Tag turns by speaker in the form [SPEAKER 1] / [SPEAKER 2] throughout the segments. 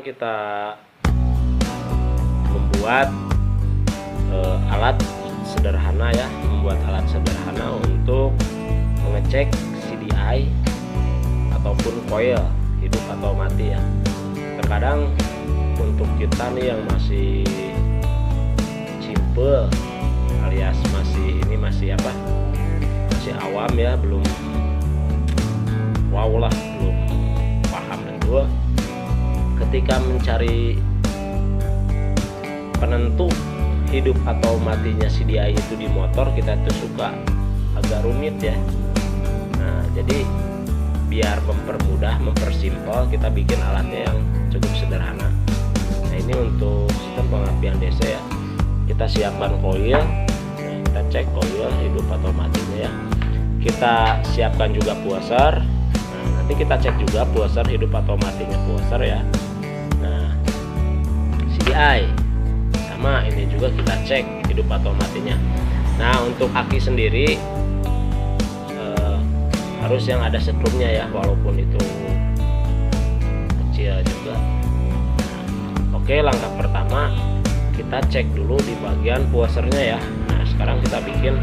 [SPEAKER 1] sekarang kita membuat alat sederhana ya, untuk mengecek CDI ataupun coil hidup atau mati ya. Terkadang untuk kita nih yang masih simple alias masih awam ya, belum wow lah, belum paham dan gua ketika mencari penentu hidup atau matinya CDI itu di motor, kita tuh suka agak rumit ya. Nah, jadi biar mempersimpel, kita bikin alatnya yang cukup sederhana. Nah, ini untuk sistem pengapian DC ya. Kita siapkan coil. Nah, kita cek coil hidup atau matinya ya. Kita siapkan juga pusher. Nah, nanti kita cek juga pusher hidup atau matinya pusher ya. Nah, CDI sama ini juga kita cek hidup atau matinya. Nah, untuk aki sendiri harus yang ada setrumnya ya, walaupun itu kecil juga. Oke, langkah pertama kita cek dulu di bagian pushernya ya. Nah, sekarang kita bikin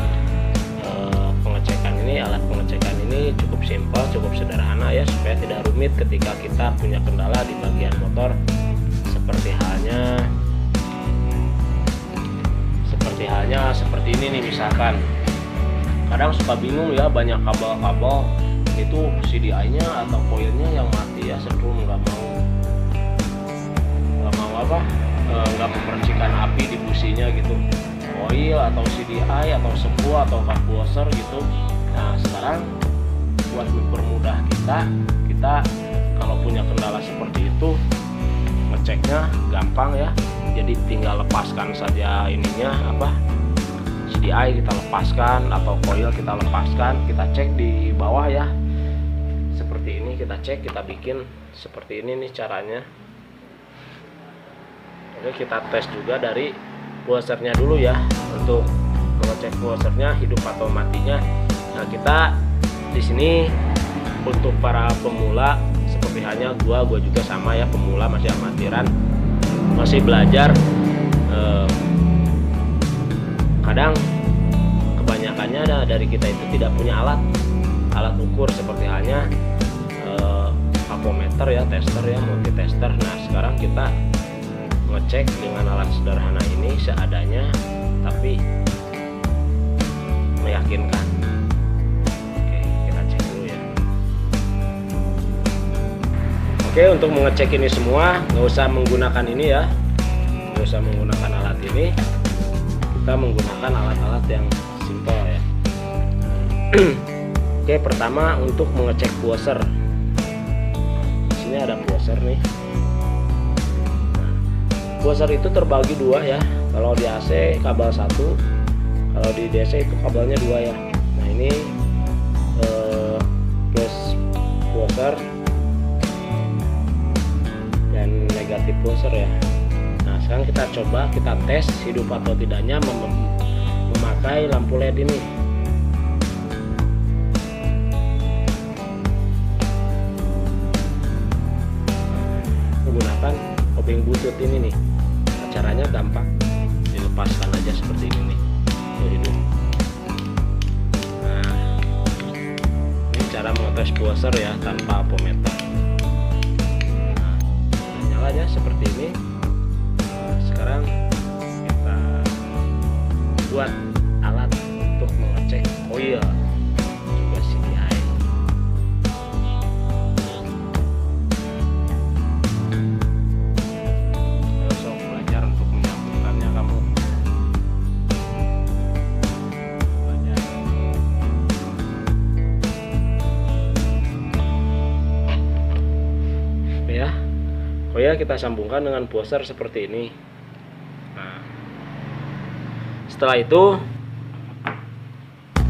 [SPEAKER 1] pengecekan ini, alat pengecekan ini cukup simpel, cukup sederhana ya, supaya tidak rumit ketika kita punya kendala di bagian motor, seperti halnya seperti ini nih. Misalkan kadang suka bingung ya, banyak kabel-kabel itu CDI-nya atau coilnya yang mati ya, setrum nggak mau memercikan api di businya gitu, coil atau CDI atau sebuah atau pusher gitu. Nah, sekarang buat mempermudah kita kalau punya kendala seperti itu, ngeceknya gampang ya. Jadi tinggal lepaskan saja ininya CDI kita lepaskan atau coil kita lepaskan, kita cek di bawah ya. Seperti ini kita cek, kita bikin seperti ini nih caranya. Oke, kita tes juga dari pushernya dulu ya, untuk mengecek pushernya hidup atau matinya. Nah, kita di sini untuk para pemula seperti halnya gua juga sama ya, pemula, masih amatiran, masih belajar. Kadang kebanyakannya dari kita itu tidak punya alat ukur, seperti halnya apometer ya, tester ya, multi tester. Nah, sekarang kita ngecek dengan alat sederhana ini seadanya tapi meyakinkan. Oke, kita cek dulu ya. Oke, untuk mengecek ini semua nggak usah menggunakan ini ya, nggak usah menggunakan alat ini, kita menggunakan alat-alat yang simple ya. Oke, pertama untuk mengecek pusher. Di sini ada pusher nih. Nah, pusher itu terbagi dua ya. Kalau di AC kabel satu, kalau di DC itu kabelnya dua ya. Nah, ini plus pusher dan negatif pusher ya. Nah, sekarang kita coba, kita tes hidup atau tidaknya memakai lampu LED ini. Menggunakan obeng butut ini nih. Caranya gampang, dilepaskan aja seperti ini nih, hidup. Nah, ini cara mengetes pusher ya tanpa apometer. Nah, nyala aja seperti ini. Sekarang kita buat alat untuk mengecek coil juga CDI. Sok belajar untuk menyambungkannya kamu. Belajar. Ya, coil kita sambungkan dengan pusher seperti ini. Setelah itu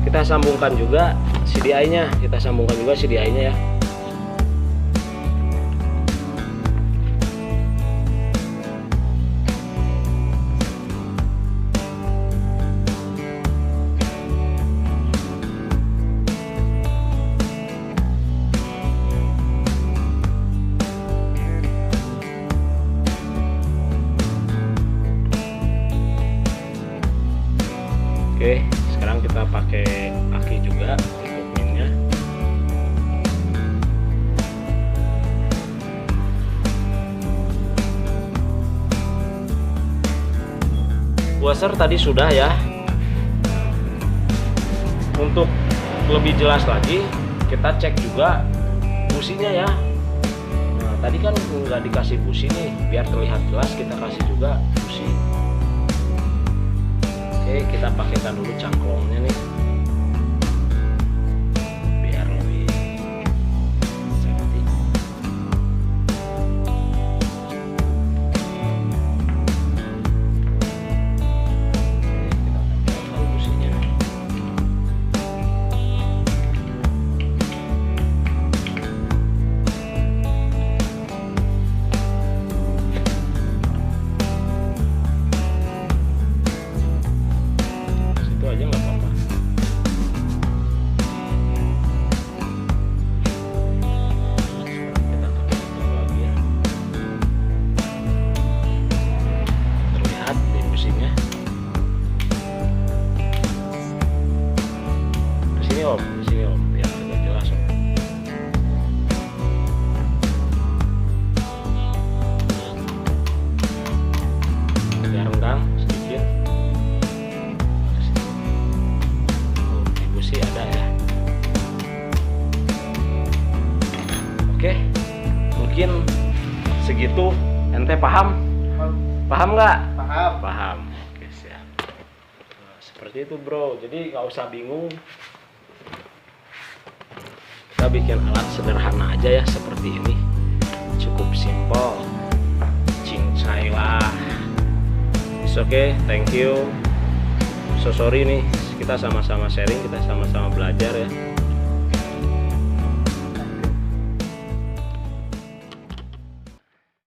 [SPEAKER 1] kita sambungkan juga CDI-nya, ya. Oke, sekarang kita pakai aki juga untuk minnya. Washer tadi sudah ya. Untuk lebih jelas lagi, kita cek juga businya ya. Nah, tadi kan nggak dikasih busi nih, biar terlihat jelas kita kasih juga busi. Oke, kita pakaikan dulu cangklongnya nih biar lebih safety. Kita tempelkan businya. Aja nggak apa-apa. Kita tempel lagi ya. Terlihat di businya. Di sini om, biar agak jelas om. Biar renggang sedikit. Sih ada ya. Oke, mungkin segitu. Ente paham? Paham nggak? Paham. Oke, siap. Nah, seperti itu bro, jadi nggak usah bingung. Kita bikin alat sederhana aja ya, seperti ini. Cukup simple. Cincai lah. It's okay, thank you. So sorry nih, kita sama-sama sharing, kita sama-sama belajar ya.